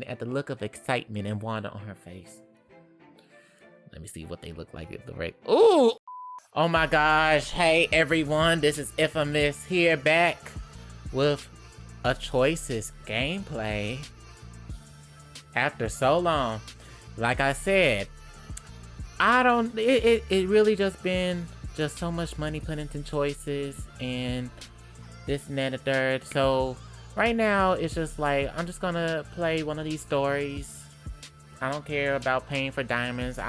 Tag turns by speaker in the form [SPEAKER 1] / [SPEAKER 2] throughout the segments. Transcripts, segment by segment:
[SPEAKER 1] at the look of excitement and wonder on her face. Let me see what they look like at the right. Ooh! Oh my gosh. Hey everyone, this is Infamous here back with a Choices gameplay. After so long. Like I said, it really just been just so much money put into Choices and this and that and the third. So right now it's just like I'm just gonna play one of these stories. I don't care about paying for diamonds.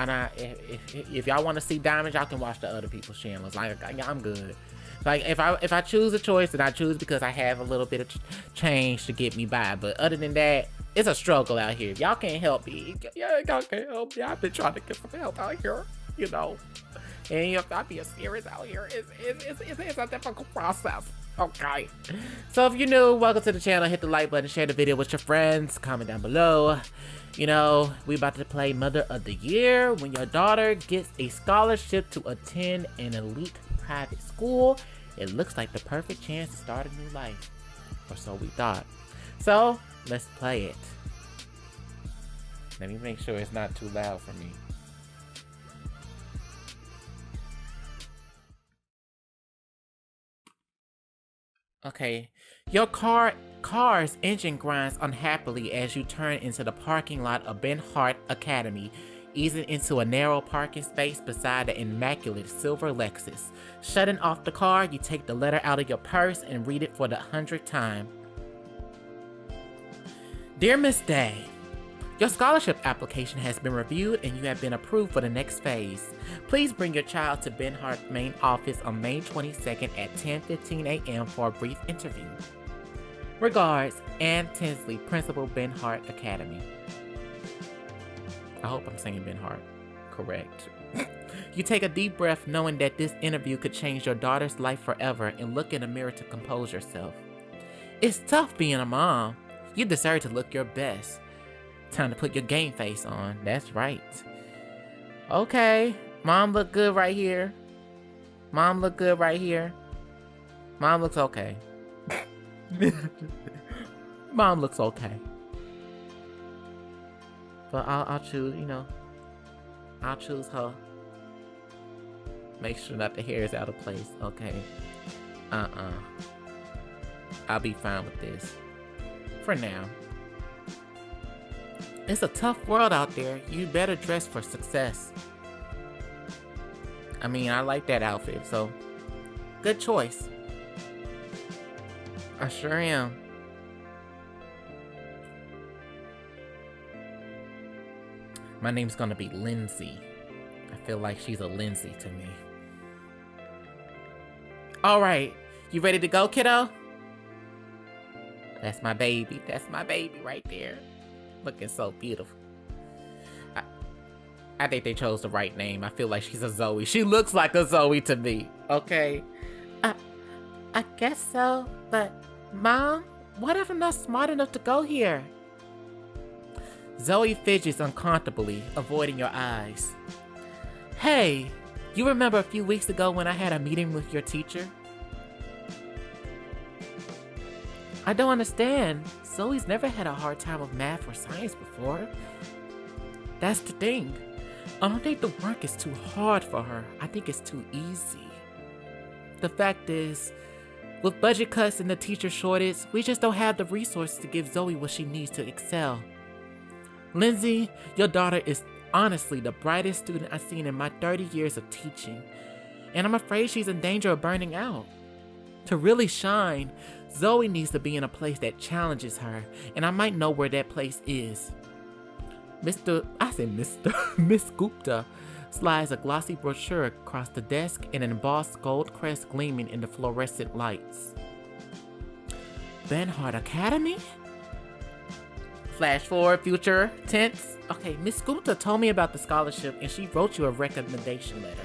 [SPEAKER 1] If y'all want to see diamonds, y'all can watch the other people's channels. Like I'm good. Like if I choose a choice, then I choose because I have a little bit of change to get me by. But other than that, it's a struggle out here. Y'all can't help me. Y'all can't help me. I've been trying to get some help out here, you know. And if I be serious out here, it's a difficult process. Okay. So if you're new, welcome to the channel. Hit the like button, share the video with your friends, comment down below. You know, we about to play Mother of the Year. When your daughter gets a scholarship to attend an elite private school, it looks like the perfect chance to start a new life. Or so we thought. So, let's play it. Let me make sure it's not too loud for me. Okay, your car's engine grinds unhappily as you turn into the parking lot of Ben Hart Academy, easing into a narrow parking space beside the immaculate silver Lexus. Shutting off the car, you take the letter out of your purse and read it for the 100th time. Dear Miss Day, your scholarship application has been reviewed and you have been approved for the next phase. Please bring your child to Ben Hart's main office on May 22nd at 10:15 a.m. for a brief interview. Regards, Ann Tinsley, Principal, Ben Hart Academy. I hope I'm saying Ben Hart correct. You take a deep breath knowing that this interview could change your daughter's life forever and look in the mirror to compose yourself. It's tough being a mom. You deserve to look your best. Time to put your game face on. That's right. Okay. Mom look good right here. Mom look good right here. Mom looks okay. Mom looks okay. But I'll choose, you know. I'll choose her. Make sure that the hair is out of place. Okay. I'll be fine with this. For now. It's a tough world out there. You better dress for success. I mean, I like that outfit, so good choice. I sure am. My name's gonna be Lindsay. I feel like she's a Lindsay to me. Alright, you ready to go, kiddo? That's my baby. That's my baby right there. Looking so beautiful. I think they chose the right name. I feel like she's a Zoe. She looks like a Zoe to me. Okay. I guess so. But, Mom, what if I'm not smart enough to go here? Zoe fidgets uncomfortably, avoiding your eyes. Hey, you remember a few weeks ago when I had a meeting with your teacher? I don't understand. Zoe's never had a hard time with math or science before. That's the thing. I don't think the work is too hard for her. I think it's too easy. The fact is, with budget cuts and the teacher shortage, we just don't have the resources to give Zoe what she needs to excel. Lindsay, your daughter is honestly the brightest student I've seen in my 30 years of teaching, and I'm afraid she's in danger of burning out. To really shine, Zoe needs to be in a place that challenges her, and I might know where that place is. Miss Gupta slides a glossy brochure across the desk and an embossed gold crest gleaming in the fluorescent lights. Ben Hart Academy? Flash forward, future tense. Okay, Miss Gupta told me about the scholarship and she wrote you a recommendation letter.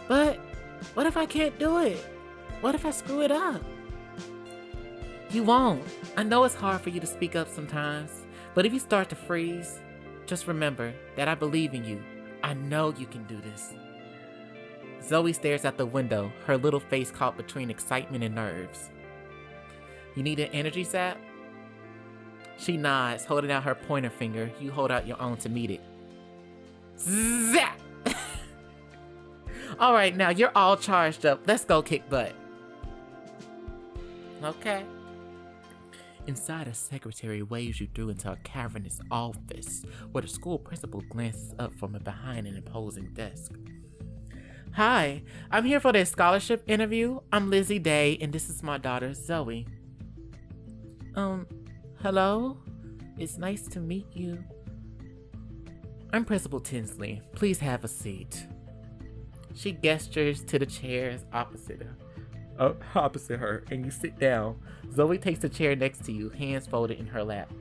[SPEAKER 1] But what if I can't do it? What if I screw it up? You won't. I know it's hard for you to speak up sometimes, but if you start to freeze, just remember that I believe in you. I know you can do this. Zoe stares out the window, her little face caught between excitement and nerves. You need an energy sap? She nods, holding out her pointer finger. You hold out your own to meet it. Zap! All right, now you're all charged up. Let's go kick butt. Okay. Inside, a secretary waves you through into a cavernous office where the school principal glances up from behind an imposing desk. Hi, I'm here for this scholarship interview. I'm Lizzie Day, and this is my daughter, Zoe. Hello? It's nice to meet you. I'm Principal Tinsley. Please have a seat. She gestures to the chairs opposite her, and you sit down. Zoe takes the chair next to you, hands folded in her lap.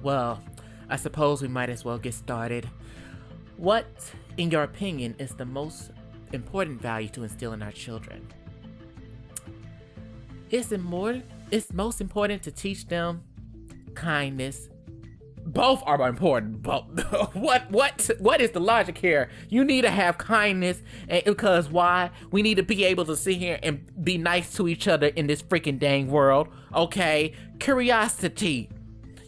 [SPEAKER 1] Well, I suppose we might as well get started. What, in your opinion, is the most important value to instill in our children? It's most important to teach them kindness. Both are important. What is the logic here? You need to have kindness, and because why? We need to be able to sit here and be nice to each other in this freaking dang world. Okay, curiosity.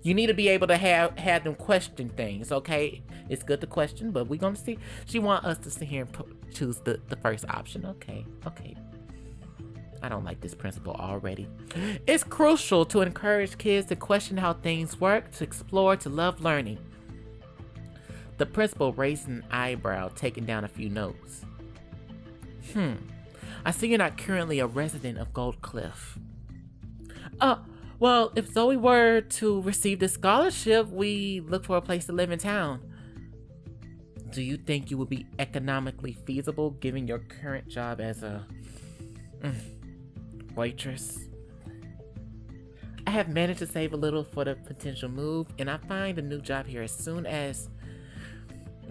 [SPEAKER 1] You need to be able to have them question things. Okay, it's good to question, but we're gonna see. She wants us to sit here and choose the first option. Okay. I don't like this principle already. It's crucial to encourage kids to question how things work, to explore, to love learning. The principal raised an eyebrow, taking down a few notes. I see you're not currently a resident of Gold Cliff. Well, if Zoe were to receive the scholarship, we look for a place to live in town. Do you think you would be economically feasible given your current job as a waitress? I have managed to save a little for the potential move, and I find a new job here as soon as.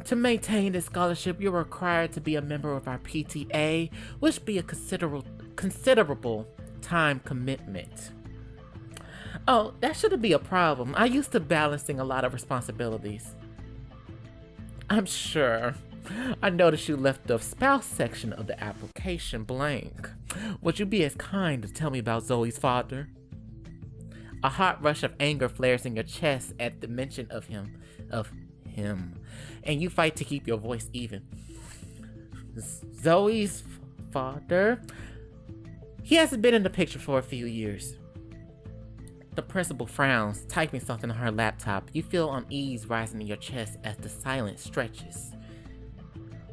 [SPEAKER 1] To maintain this scholarship, you're required to be a member of our PTA, which be a considerable time commitment. Oh, that shouldn't be a problem. I used to balancing a lot of responsibilities. I'm sure. I noticed you left the spouse section of the application blank. Would you be as kind to tell me about Zoe's father? A hot rush of anger flares in your chest at the mention of him, and you fight to keep your voice even. Zoe's father? He hasn't been in the picture for a few years. The principal frowns, typing something on her laptop. You feel unease rising in your chest as the silence stretches.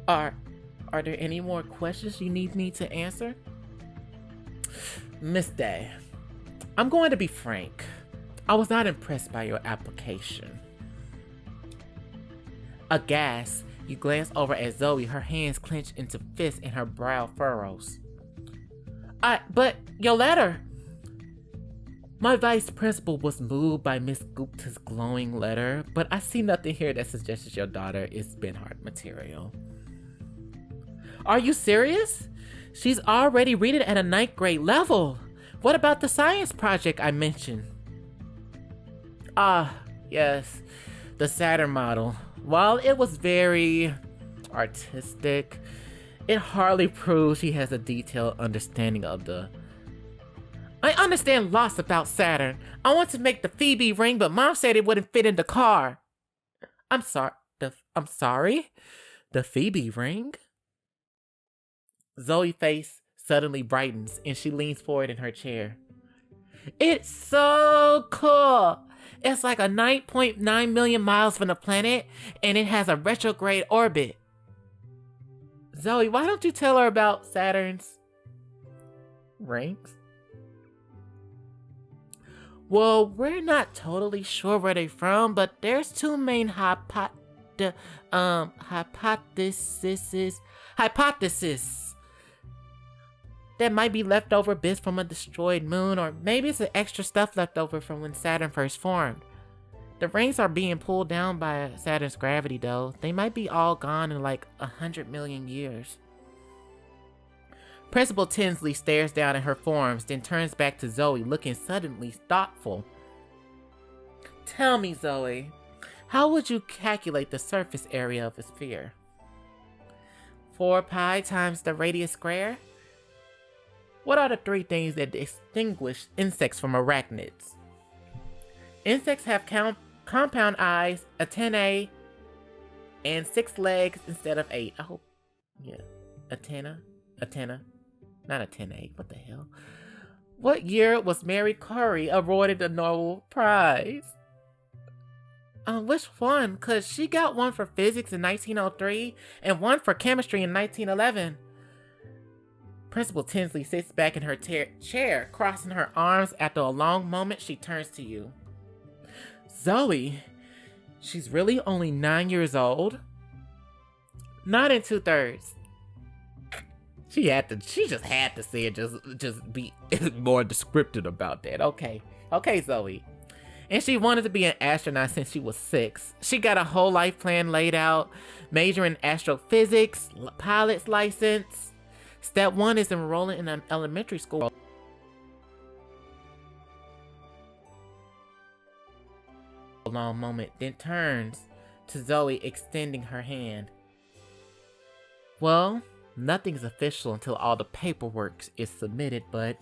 [SPEAKER 1] Are there any more questions you need me to answer? Miss Day, I'm going to be frank. I was not impressed by your application. Aghast, you glance over at Zoe, her hands clenched into fists and her brow furrows. But your letter. My vice principal was moved by Miss Gupta's glowing letter, but I see nothing here that suggests your daughter is Benhart material. Are you serious? She's already reading at a 9th grade level. What about the science project I mentioned? Yes, the Saturn model. While it was very artistic, it hardly proves she has a detailed understanding of the... I understand lots about Saturn. I want to make the Phoebe ring, but Mom said it wouldn't fit in the car. I'm sorry? The Phoebe ring? Zoe's face suddenly brightens and she leans forward in her chair. It's so cool. It's like a 9.9 million miles from the planet, and it has a retrograde orbit. Zoe, why don't you tell her about Saturn's rings? Well, we're not totally sure where they're from, but there's two main hypotheses that might be leftover bits from a destroyed moon, or maybe it's the extra stuff left over from when Saturn first formed. The rings are being pulled down by Saturn's gravity, though. They might be all gone in like 100 million years. Principal Tinsley stares down at her forms, then turns back to Zoe, looking suddenly thoughtful. Tell me, Zoe, how would you calculate the surface area of a sphere? 4 pi times the radius square? What are the 3 things that distinguish insects from arachnids? Insects have compound eyes, antennae, and 6 legs instead of 8. I hope, yeah, antenna, not antennae. What the hell? What year was Mary Curry awarded the Nobel Prize? Which one? Cause she got one for physics in 1903 and one for chemistry in 1911. Principal Tinsley sits back in her chair, crossing her arms. After a long moment, she turns to you. Zoe, she's really only 9 years old? Not in 2/3. She just had to say it, just be more descriptive about that. Okay, Zoe. And she wanted to be an astronaut since she was 6. She got a whole life plan laid out, major in astrophysics, pilot's license. Step 1 is enrolling in an elementary school. A long moment, then turns to Zoe, extending her hand. Well, nothing's official until all the paperwork is submitted, but...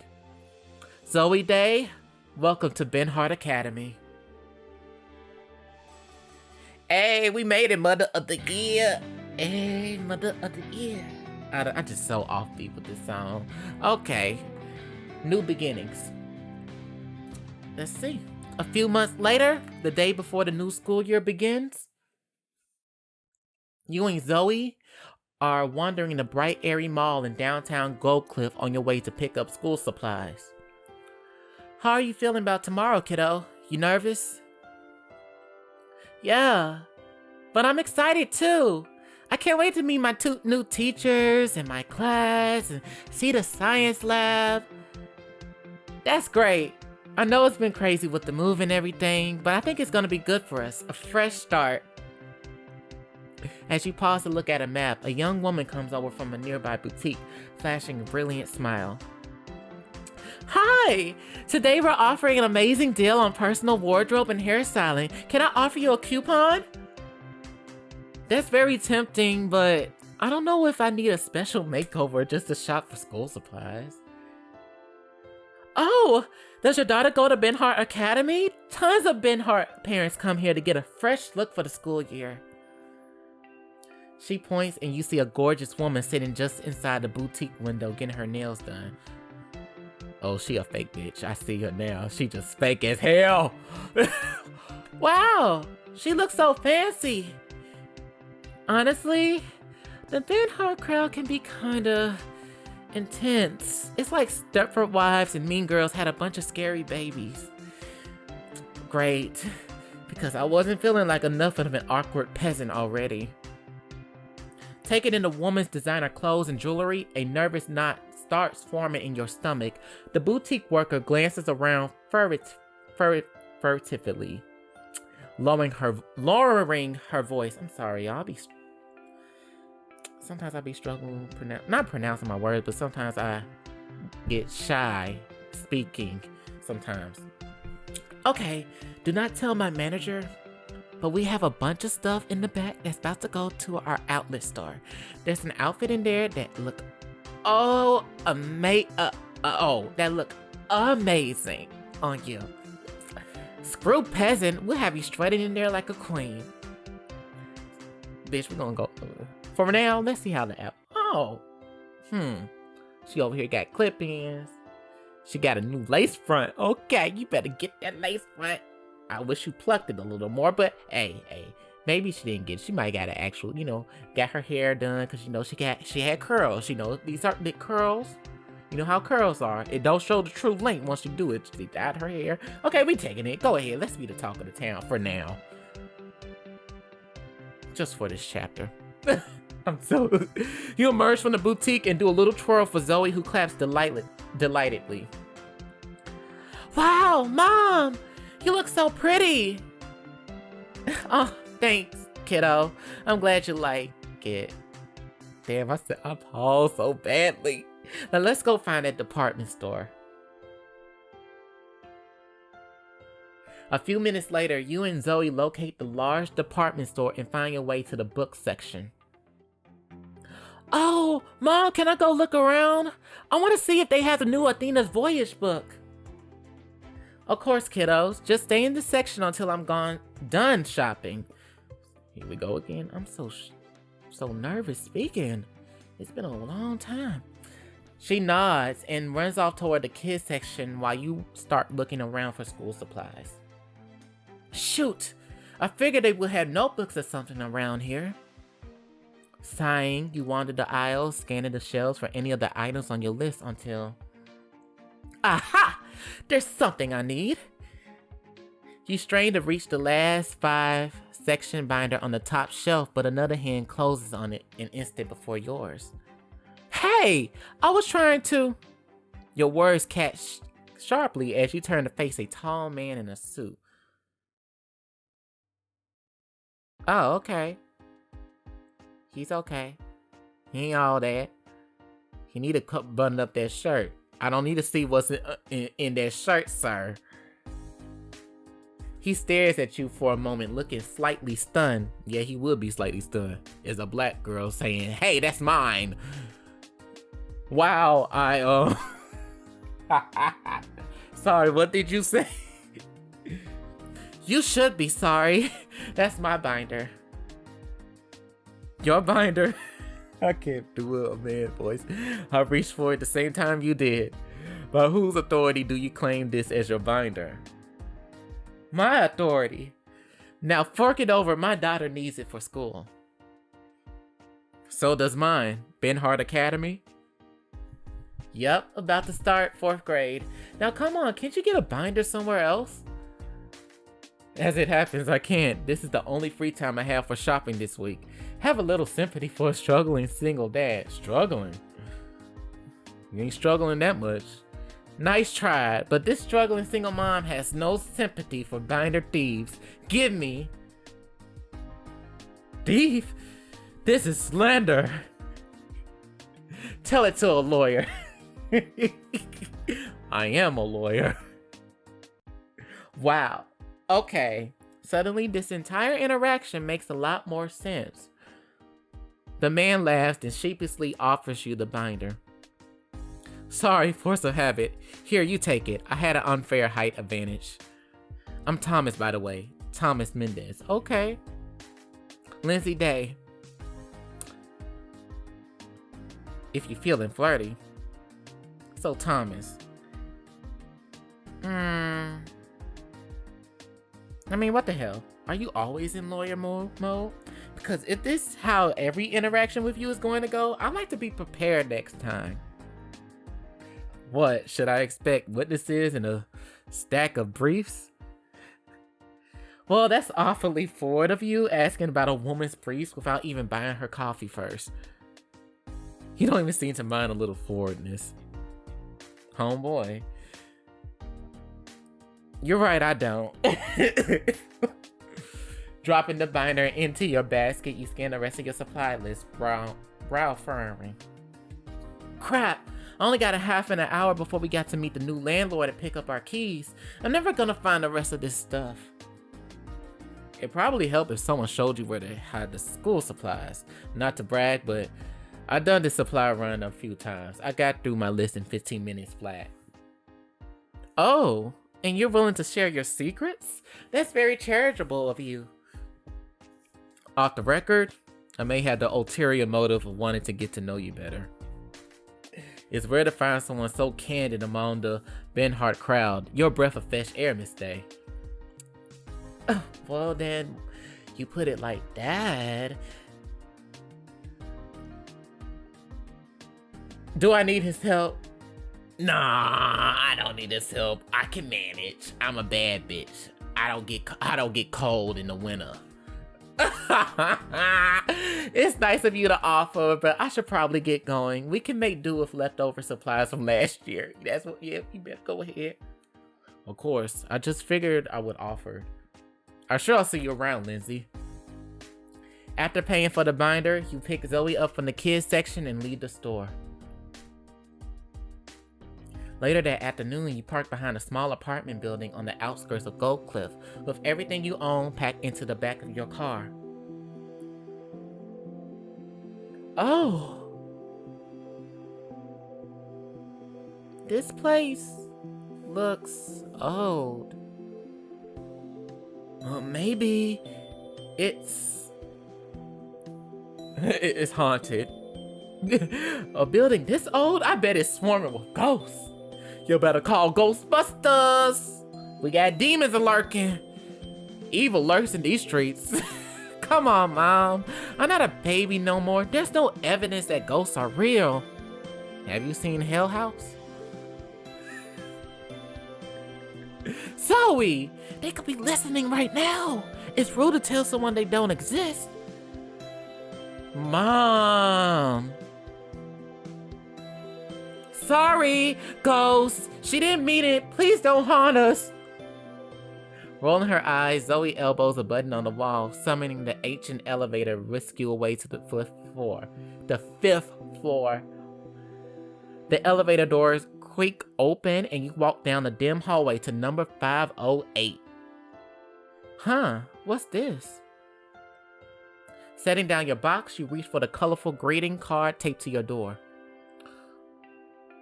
[SPEAKER 1] Zoe Day, welcome to Benhart Academy. Hey, we made it, Mother of the Year. Hey, Mother of the Year. I'm just so offbeat with this song. Okay, new beginnings. Let's see. A few months later, the day before the new school year begins, you and Zoe are wandering in the bright, airy mall in downtown Gold Cliff on your way to pick up school supplies. How are you feeling about tomorrow, kiddo? You nervous? Yeah, but I'm excited too. I can't wait to meet my 2 new teachers in my class and see the science lab. That's great. I know it's been crazy with the move and everything, but I think it's gonna be good for us. A fresh start. As you pause to look at a map, a young woman comes over from a nearby boutique, flashing a brilliant smile. Hi! Today we're offering an amazing deal on personal wardrobe and hairstyling. Can I offer you a coupon? That's very tempting, but I don't know if I need a special makeover just to shop for school supplies. Oh, does your daughter go to Benhart Academy? Tons of Benhart parents come here to get a fresh look for the school year. She points and you see a gorgeous woman sitting just inside the boutique window getting her nails done. Oh, she a fake bitch. I see her now. She just fake as hell. Wow, she looks so fancy. Honestly, the Benhart crowd can be kinda intense. It's like Stepford Wives and Mean Girls had a bunch of scary babies. Great, because I wasn't feeling like enough of an awkward peasant already. Taking in the woman's designer clothes and jewelry, a nervous knot starts forming in your stomach. The boutique worker glances around furtively, lowering her voice. I'm sorry, sometimes I be struggling not pronouncing my words, but sometimes I get shy speaking sometimes. Okay, do not tell my manager, but we have a bunch of stuff in the back that's about to go to our outlet store. There's an outfit in there that look that look amazing on you. Screw peasant, we'll have you strutting in there like a queen. Bitch, we're gonna go. For now, let's see how the app. She over here got clip-ins. She got a new lace front. Okay, you better get that lace front. I wish you plucked it a little more, but hey, maybe she didn't get it. She might got an actual, got her hair done because she had curls. These are the curls. You know how curls are. It don't show the true length once you do it. She dyed her hair. Okay, we taking it. Go ahead. Let's be the talk of the town for now. Just for this chapter. You emerge from the boutique and do a little twirl for Zoe, who claps delightedly. Wow, Mom! You look so pretty! Oh, thanks, kiddo. I'm glad you like it. Damn, I said I paused so badly. Now let's go find that department store. A few minutes later, you and Zoe locate the large department store and find your way to the book section. Oh, Mom, can I go look around? I want to see if they have the new Athena's Voyage book. Of course, kiddos. Just stay in this section until I'm done shopping. Here we go again. I'm so nervous speaking. It's been a long time. She nods and runs off toward the kids section while you start looking around for school supplies. Shoot! I figured they would have notebooks or something around here. Sighing, you wander the aisles, scanning the shelves for any of the items on your list until... Aha! There's something I need! You strain to reach the last 5 section binder on the top shelf, but another hand closes on it an instant before yours. Hey! I was trying to... Your words catch sharply as you turn to face a tall man in a suit. Oh, okay. He's okay. He ain't all that. He need to button up that shirt. I don't need to see what's in that shirt, sir. He stares at you for a moment, looking slightly stunned. Yeah, he would be slightly stunned. As a black girl saying, hey, that's mine. Wow, Sorry, what did you say? You should be sorry. That's my binder. Your binder? I can't do it, man, boys. I reached for it the same time you did. By whose authority do you claim this as your binder? My authority. Now fork it over. My daughter needs it for school. So does mine. Benhart Academy? Yep, about to start 4th grade. Now come on, can't you get a binder somewhere else? As it happens, I can't. This is the only free time I have for shopping this week. Have a little sympathy for a struggling single dad. Struggling? You ain't struggling that much. Nice try, but this struggling single mom has no sympathy for binder thieves. Give me... Thief? This is slander. Tell it to a lawyer. I am a lawyer. Wow. Okay. Suddenly, this entire interaction makes a lot more sense. The man laughs and sheepishly offers you the binder. Sorry, force of habit. Here, you take it. I had an unfair height advantage. I'm Thomas, by the way. Thomas Mendez. Okay. Lindsay Day. If you're feeling flirty. So, Thomas. I mean, what the hell? Are you always in lawyer mode? Because if this is how every interaction with you is going to go, I'd like to be prepared next time. What? Should I expect witnesses and a stack of briefs? Well, that's awfully forward of you, asking about a woman's briefs without even buying her coffee first. You don't even seem to mind a little forwardness. Homeboy. You're right, I don't. Dropping the binder into your basket, you scan the rest of your supply list, brow furrowing. Crap! I only got a half an hour before we got to meet the new landlord and pick up our keys. I'm never gonna find the rest of this stuff. It'd probably help if someone showed you where they hide the school supplies. Not to brag, but I've done this supply run a few times. I got through my list in 15 minutes flat. Oh, and you're willing to share your secrets? That's very charitable of you. Off the record, I may have the ulterior motive of wanting to get to know you better. It's rare to find someone so candid among the Benhart crowd. Your breath of fresh air, Miss Day. Well then, you put it like that. Do I need his help? Nah, I don't need his help. I can manage. I'm a bad bitch. I don't get cold in the winter. It's nice of you to offer, but I should probably get going. We can make do with leftover supplies from last year. That's what, yeah, you better go ahead. Of course, I just figured I would offer. I'm sure I'll see you around, Lindsay. After paying for the binder, you pick Zoe up from the kids section and leave the store. Later that afternoon, you park behind a small apartment building on the outskirts of Gold Cliff, with everything you own packed into the back of your car. Oh! This place looks old. Maybe it's it's haunted. A building this old? I bet it's swarming with ghosts. You better call Ghostbusters. We got demons lurking. Evil lurks in these streets. Come on, Mom. I'm not a baby no more. There's no evidence that ghosts are real. Have you seen Hell House? Zoe! They could be listening right now. It's rude to tell someone they don't exist. Mom! Sorry, ghost. She didn't mean it. Please don't haunt us. Rolling her eyes, Zoe elbows a button on the wall, summoning the ancient elevator to whisk you away to the fifth floor. The fifth floor. The elevator doors creak open and you walk down the dim hallway to number 508. Huh, what's this? Setting down your box, you reach for the colorful greeting card taped to your door.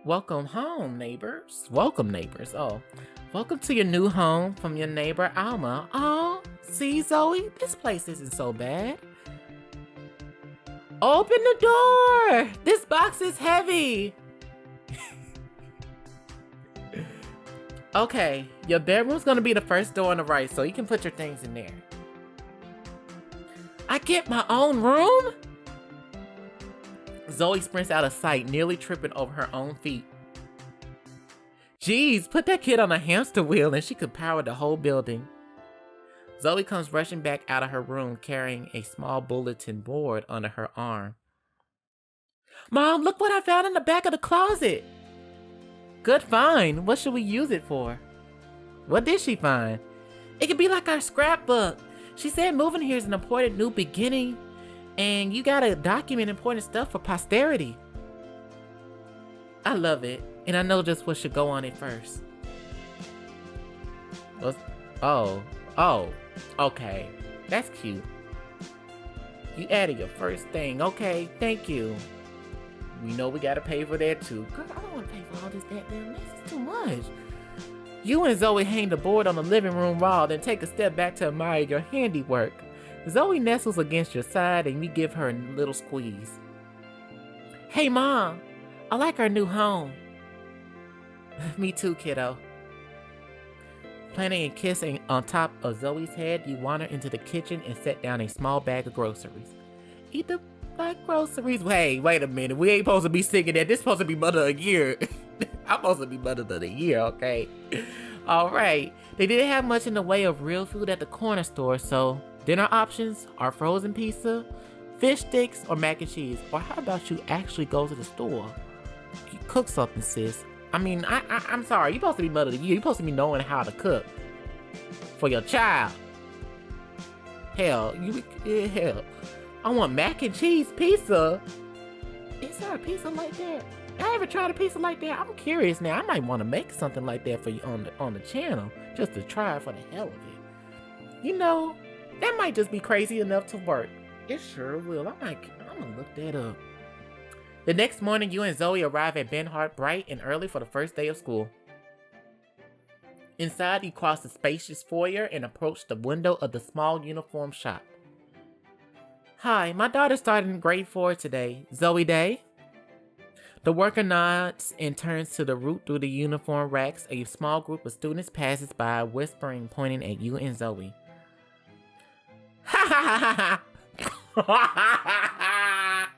[SPEAKER 1] Welcome home, neighbors. Welcome, neighbors. Oh, welcome to your new home from your neighbor, Alma. Oh, see, Zoe, this place isn't so bad. Open the door. This box is heavy. Okay, your bedroom's gonna be the first door on the right, so you can put your things in there. I get my own room? Zoe sprints out of sight, nearly tripping over her own feet. Geez, put that kid on a hamster wheel and she could power the whole building. Zoe comes rushing back out of her room carrying a small bulletin board under her arm. Mom, look what I found in the back of the closet. Good find. What should we use it for? What did she find? It could be like our scrapbook. She said moving here is an important new beginning and you gotta document important stuff for posterity. I love it, and I know just what should go on it first. Oh, okay. That's cute. You added your first thing. Okay, thank you. We know we gotta pay for that too. Girl, I don't wanna pay for all this goddamn mess. It's too much. You and Zoe hang the board on the living room wall, then take a step back to admire your handiwork. Zoe nestles against your side and you give her a little squeeze. Hey, Mom, I like our new home. Me too, kiddo. Planting and kissing on top of Zoe's head, you wander into the kitchen and set down a small bag of groceries. Eat the like groceries. Hey, wait a minute. We ain't supposed to be singing that. This supposed to be Mother of the Year. I'm supposed to be Mother of the Year, okay? All right. They didn't have much in the way of real food at the corner store, so dinner options are frozen pizza, fish sticks, or mac and cheese. Or how about you actually go to the store? You cook something, sis. I mean, I'm sorry. You're supposed to be Mother of the Year. You're supposed to be knowing how to cook for your child. Hell, hell. I want mac and cheese pizza. Is there a pizza like that? I ever tried a pizza like that? I'm curious now. I might want to make something like that for you on the channel, just to try it for the hell of it. You know, that might just be crazy enough to work. It sure will. I'm gonna look that up. The next morning, you and Zoe arrive at Benhart bright and early for the first day of school. Inside, you cross the spacious foyer and approach the window of the small uniform shop. Hi, my daughter's starting grade 4 today. Zoe Day? The worker nods and turns to the route through the uniform racks. A small group of students passes by, whispering, pointing at you and Zoe. Ha ha ha ha!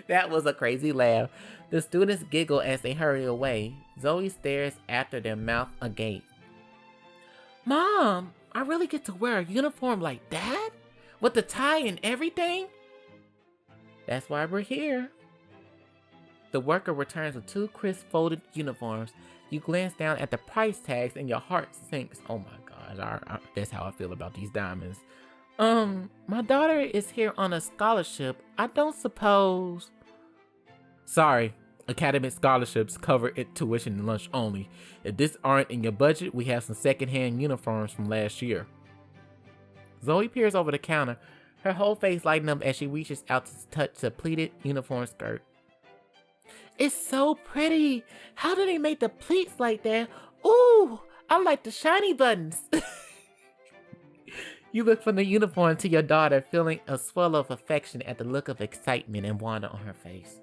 [SPEAKER 1] That was a crazy laugh. The students giggle as they hurry away. Zoe stares after them, mouth agape. Mom, I really get to wear a uniform like that? With the tie and everything? That's why we're here. The worker returns with 2 crisp folded uniforms. You glance down at the price tags and your heart sinks. Oh my gosh, that's how I feel about these diamonds. My daughter is here on a scholarship. I don't suppose... Sorry, academic scholarships cover tuition and lunch only. If this aren't in your budget, we have some secondhand uniforms from last year. Zoe peers over the counter, her whole face lighting up as she reaches out to touch the pleated uniform skirt. It's so pretty. How do they make the pleats like that? Ooh, I like the shiny buttons. You look from the uniform to your daughter, feeling a swell of affection at the look of excitement and wonder on her face.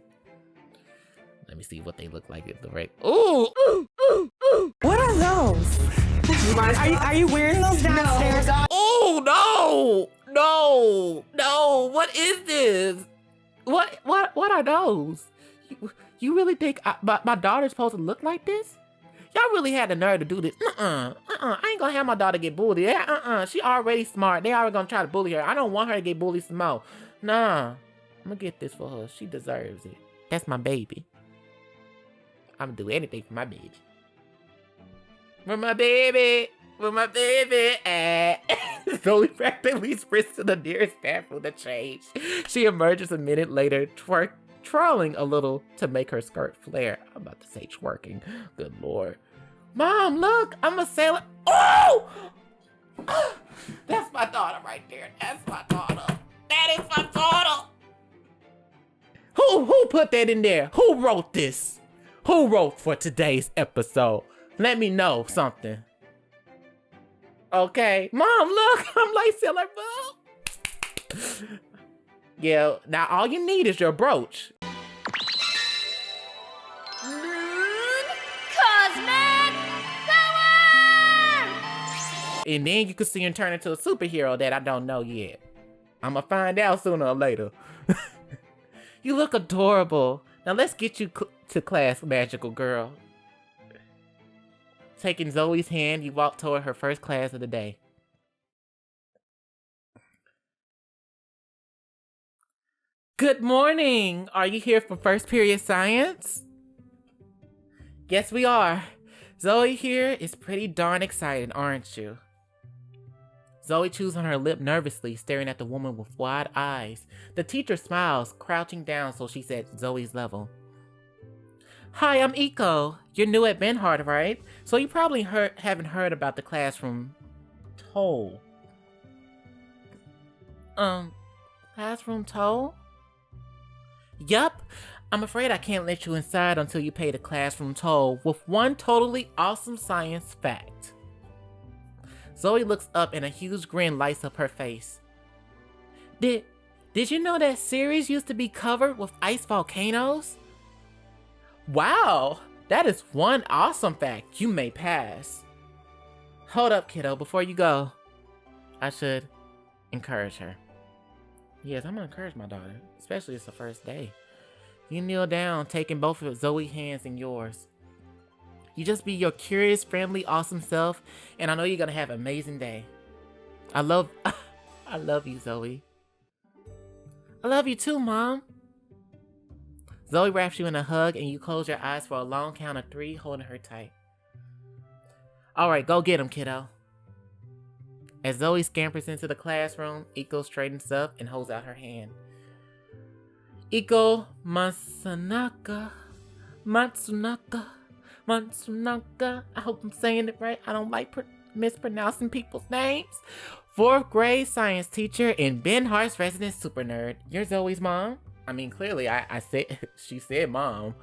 [SPEAKER 1] Let me see what they look like at the right. Ooh!
[SPEAKER 2] What are those? Are you wearing those downstairs? No.
[SPEAKER 1] Oh no! What is this? What are those? You really think my daughter's supposed to look like this? Y'all really had the nerve to do this. I ain't gonna have my daughter get bullied. She already smart. They already gonna try to bully her. I don't want her to get bullied some more. Nah. I'm gonna get this for her. She deserves it. That's my baby. I'm gonna do anything for my baby. Where my baby? Where my baby at? Zoe practically sprints to the nearest bathroom to change. She emerges a minute later, twirling a little to make her skirt flare. I'm about to say twerking. Good lord. Mom, look! I'm a sailor. Oh! That's my daughter right there. That's my daughter. That is my daughter. Who put that in there? Who wrote this? Who wrote for today's episode? Let me know something. Okay. Mom, look! I'm like Sailor Moon. Yeah, now all you need is your brooch.
[SPEAKER 3] Cosmic Power!
[SPEAKER 1] And then you can see him turn into a superhero that I don't know yet. I'm gonna find out sooner or later. You look adorable. Now let's get you to class, magical girl. Taking Zoe's hand, you walk toward her first class of the day. Good morning! Are you here for first period science? Yes, we are. Zoe here is pretty darn excited, aren't you? Zoe chews on her lip nervously, staring at the woman with wide eyes. The teacher smiles, crouching down so she's at Zoe's level. Hi, I'm Eco. You're new at Benhart, right? So you probably haven't heard about the classroom toll. Classroom toll? Yup. I'm afraid I can't let you inside until you pay the classroom toll with one totally awesome science fact. Zoe looks up and a huge grin lights up her face. Did you know that Ceres used to be covered with ice volcanoes? Wow, that is one awesome fact. You may pass. Hold up, kiddo, before you go. I should encourage her. Yes, I'm gonna encourage my daughter, especially it's the first day. You kneel down, taking both of Zoe's hands in yours. You just be your curious, friendly, awesome self, and I know you're gonna have an amazing day. I love you, Zoe. I love you too, Mom. Zoe wraps you in a hug, and you close your eyes for a long count of 3, holding her tight. Alright, go get him, kiddo. As Zoe scampers into the classroom, Iko straightens up and holds out her hand. Iko Matsunaka. I hope I'm saying it right. I don't like mispronouncing people's names. 4th grade science teacher and Benhart's resident super nerd. You're Zoe's mom? I mean, clearly, I said, she said mom.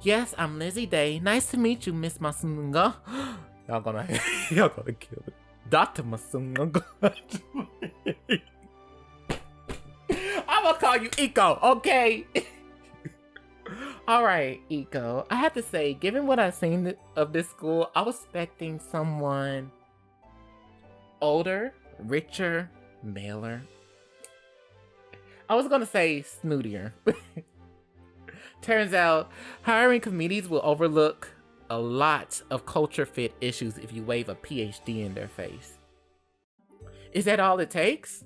[SPEAKER 1] Yes, I'm Lizzie Day. Nice to meet you, Miss Masunga. Y'all gonna kill it. Dr. Masunga. I'm gonna call you Iko, okay? Alright, Iko. I have to say, given what I've seen of this school, I was expecting someone older, richer, maler. I was gonna say snootier. Turns out, hiring committees will overlook a lot of culture fit issues if you wave a PhD in their face. Is that all it takes?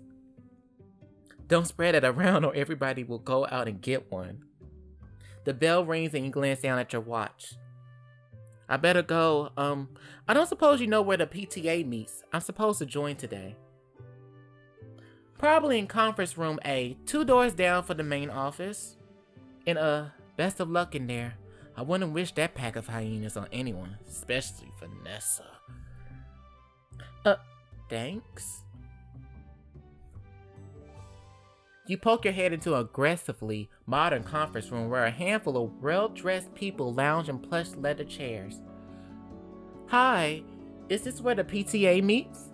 [SPEAKER 1] Don't spread it around or everybody will go out and get one. The bell rings and you glance down at your watch. I better go. I don't suppose you know where the PTA meets. I'm supposed to join today. Probably in conference room A, 2 doors down for the main office. And best of luck in there. I wouldn't wish that pack of hyenas on anyone, especially Vanessa. Thanks. You poke your head into an aggressively modern conference room where a handful of well-dressed people lounge in plush leather chairs. Hi, is this where the PTA meets?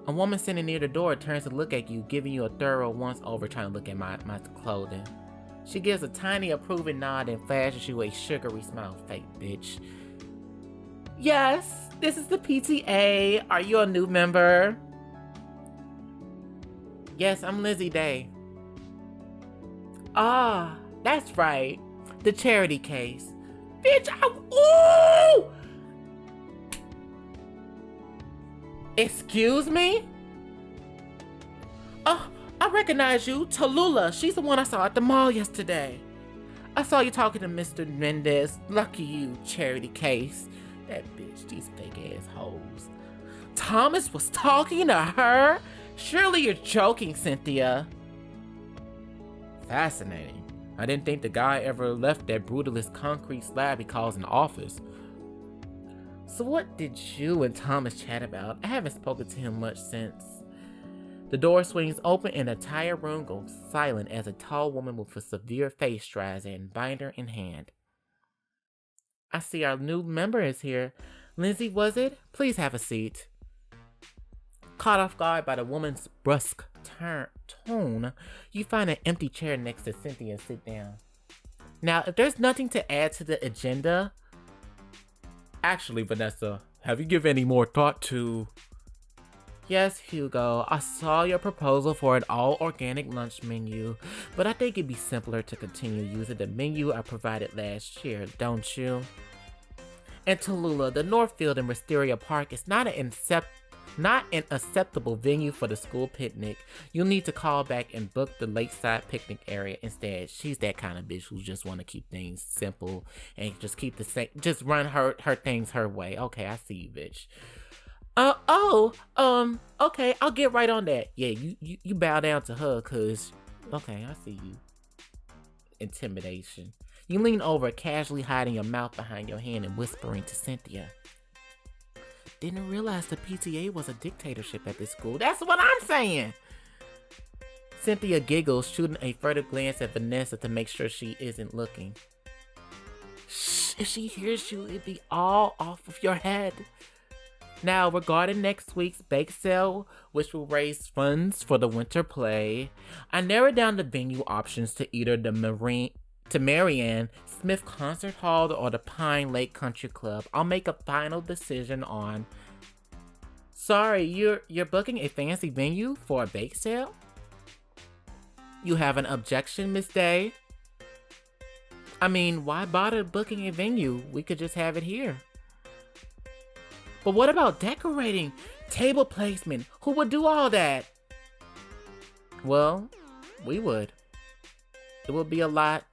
[SPEAKER 1] A woman sitting near the door turns to look at you, giving you a thorough once-over trying to look at my clothing. She gives a tiny approving nod and flashes you a sugary smile. Fake bitch. Yes, this is the PTA. Are you a new member? Yes, I'm Lizzie Day. Ah, that's right. The charity case. Bitch, ooh! Excuse me? Oh, I recognize you. Tallulah. She's the one I saw at the mall yesterday. I saw you talking to Mr. Mendez. Lucky you, charity case. That bitch, these fake ass hoes. Thomas was talking to her? Surely you're joking, Cynthia. Fascinating. I didn't think the guy ever left that brutalist concrete slab he calls an office. So what did you and Thomas chat about? I haven't spoken to him much since. The door swings open and the entire room goes silent as a tall woman with a severe face strides in, binder in hand. I see our new member is here. Lindsay, was it? Please have a seat. Caught off guard by the woman's brusque tone, you find an empty chair next to Cynthia and sit down. Now, if there's nothing to add to the agenda... Actually, Vanessa, have you given any more thought to... Yes, Hugo, I saw your proposal for an all-organic lunch menu, but I think it'd be simpler to continue using the menu I provided last year, don't you? And Tallulah, the Northfield in Wisteria Park is not an acceptable venue for the school picnic. You'll need to call back and book the lakeside picnic area instead. She's that kind of bitch who just want to keep things simple and just keep the same, just run her things her way. Okay, I see you, bitch. Okay, I'll get right on that. Yeah, you bow down to her, cause, okay, I see you. Intimidation. You lean over, casually hiding your mouth behind your hand and whispering to Cynthia. Didn't realize the PTA was a dictatorship at this school. That's what I'm saying. Cynthia giggles, shooting a furtive glance at Vanessa to make sure she isn't looking. Shh, if she hears you, it'd be all off of your head. Now, regarding next week's bake sale, which will raise funds for the winter play, I narrowed down the venue options to either the Marianne Smith Concert Hall or the Pine Lake Country Club. I'll make a final decision on... Sorry, you're booking a fancy venue for a bake sale? You have an objection, Miss Day? I mean, why bother booking a venue? We could just have it here. But what about decorating? Table placement? Who would do all that? Well, we would. It would be a lot...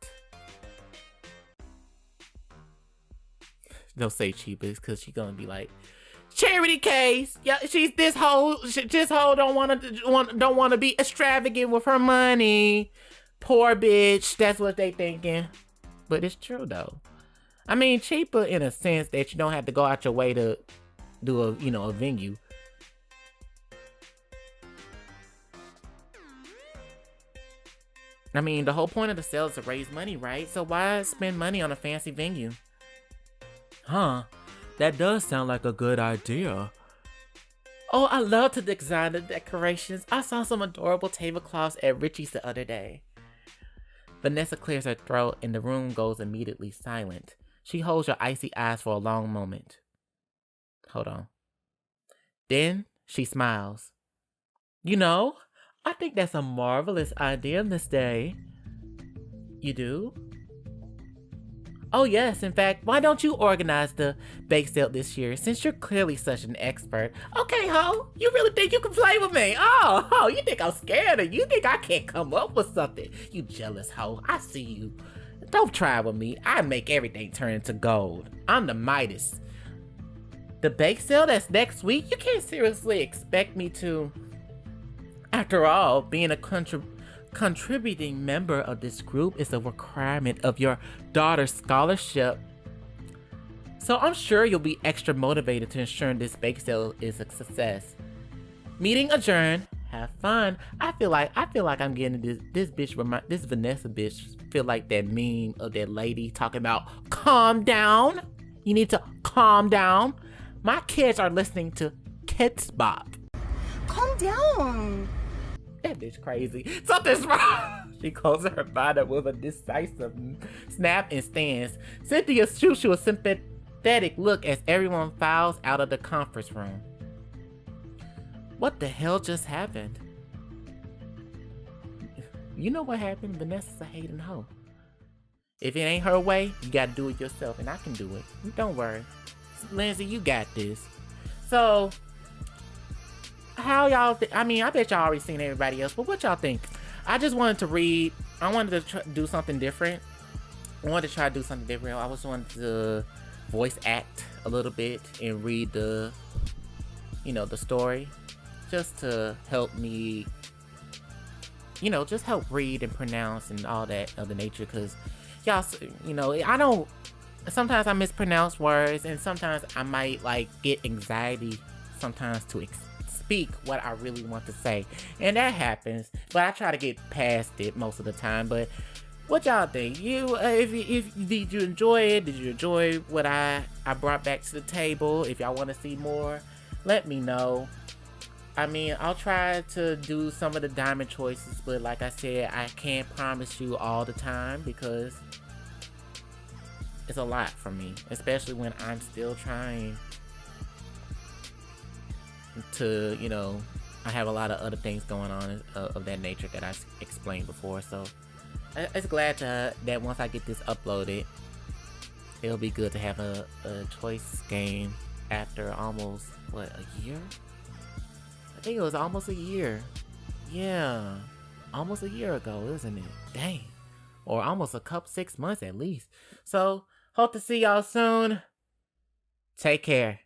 [SPEAKER 1] Don't say cheapest, because she's gonna be like, charity case. Yeah, she's this whole don't want to be extravagant with her money. Poor bitch. That's what they thinking. But it's true though. I mean, cheaper in a sense that you don't have to go out your way to do a venue. I mean, the whole point of the sale is to raise money, right? So why spend money on a fancy venue? Huh, that does sound like a good idea. Oh, I love to design the decorations. I saw some adorable tablecloths at Richie's the other day. Vanessa clears her throat and the room goes immediately silent. She holds her icy eyes for a long moment. Hold on. Then she smiles. You know, I think that's a marvelous idea, Miss Day. You do? Oh yes, in fact, why don't you organize the bake sale this year since you're clearly such an expert? Okay, ho, you really think you can play with me? Oh, you think I'm scared of you? You think I can't come up with something? You jealous ho, I see you. Don't try with me, I make everything turn into gold. I'm the Midas. The bake sale that's next week? You can't seriously expect me to... After all, being a contributing member of this group is a requirement of your daughter's scholarship. So I'm sure you'll be extra motivated to ensure this bake sale is a success. Meeting adjourned. Have fun. I feel like I'm getting this Vanessa bitch feel like that meme of that lady talking about calm down. You need to calm down. My kids are listening to Kids Bop.
[SPEAKER 2] Calm down.
[SPEAKER 1] That bitch crazy. Something's wrong. She closes her body with a decisive snap and stands. Cynthia shoots you a sympathetic look as everyone files out of the conference room. What the hell just happened? You know what happened? Vanessa's a hating hoe. If it ain't her way, you gotta do it yourself, and I can do it. Don't worry. Lindsay, you got this. So, how y'all I mean, I bet y'all already seen everybody else, but what y'all think? I just wanted to read. I wanted to do something different. I wanted to try to do something different. I just wanted to voice act a little bit and read the, the story, just to help me, just help read and pronounce and all that of the nature. Because y'all, I don't. Sometimes I mispronounce words, and sometimes I might get anxiety sometimes to speak what I really want to say, and that happens. But I try to get past it most of the time. But what y'all think? If did you enjoy it? Did you enjoy what I brought back to the table? If y'all want to see more, let me know. I mean, I'll try to do some of the diamond choices, but like I said, I can't promise you all the time because it's a lot for me, especially when I'm still trying to, I have a lot of other things going on of that nature that I explained before. So it's glad that once I get this uploaded, it'll be good to have a choice game after almost, a year? I think it was almost a year. Yeah, almost a year ago, isn't it? Dang. Or almost 6 months at least. So, hope to see y'all soon. Take care.